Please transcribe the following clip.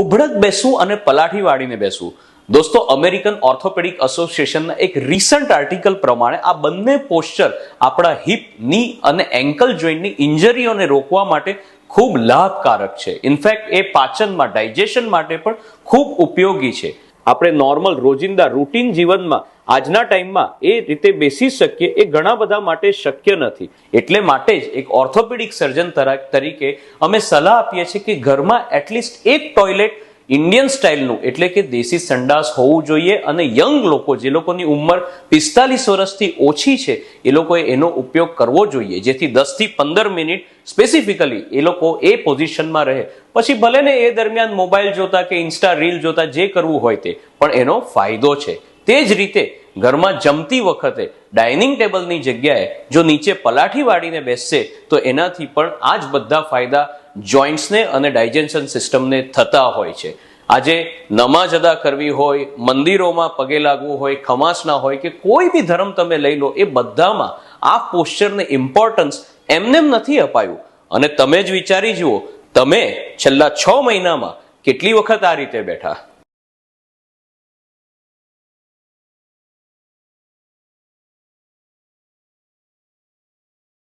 ઉભળક બેસવું અને પલાઠી વાળીને બેસવું. દોસ્તો, અમેરિકન ઓર્થોપેડિક એસોસિએશનના એક રિસન્ટ આર્ટિકલ પ્રમાણે આ બંને પોસ્ચર આપણા હિપ, ની અને એન્કલ જોઈન્ટની ઇન્જરીઓને રોકવા માટે ખૂબ લાભકારક છે. ઇનફેક્ટ એ પાચનમાં, ડાયજેશન માટે પણ ખૂબ ઉપયોગી છે. આપણે નોર્મલ રોજિંદા રૂટીન જીવનમાં આજના ટાઈમમાં એ રીતે બેસી શકીએ એ ઘણા બધા માટે શક્ય નથી. એટલે માટે જ એક ઓર્થોપેડિક સર્જન તરીકે અમે સલાહ આપીએ છીએ કે ઘરમાં એટલીસ્ટ એક ટોયલેટ ઇન્ડિયન સ્ટાઇલનું એટલે કે દેશી સંડાસ હોવું જોઈએ, અને યંગ લોકો, જે લોકોની ઉંમર 45 વર્ષથી ઓછી છે, એ લોકોએ એનો ઉપયોગ કરવો જોઈએ, જેથી 10 થી 15 મિનિટ સ્પેસિફિકલી એ લોકો એ પોઝિશનમાં રહે. પછી ભલે ને એ દરમિયાન મોબાઈલ જોતા કે ઇન્સ્ટા રીલ જોતા જે કરવું હોય તે, પણ એનો ફાયદો છે. તે જ રીતે ઘરમાં જમતી વખતે ડાઇનિંગ ટેબલની જગ્યાએ જો નીચે પલાઠી વાળીને બેસશે તો એનાથી પણ આ જ બધા ફાયદા જોઈન્ટ્સને અને ડાયજેશન સિસ્ટમને થતા હોય છે. આજે નમાઝ અદા કરવી હોય, મંદિરોમાં પગે લાગવું હોય, ખમાસના હોય કે કોઈ બી ધર્મ તમે લઈ લો, એ બધામાં આ પોસ્ચરને ઇમ્પોર્ટન્સ એમનેમ નથી અપાયું. અને તમે જ વિચારી જુઓ, તમે છેલ્લા 6 મહિનામાં કેટલી વખત આ રીતે બેઠા.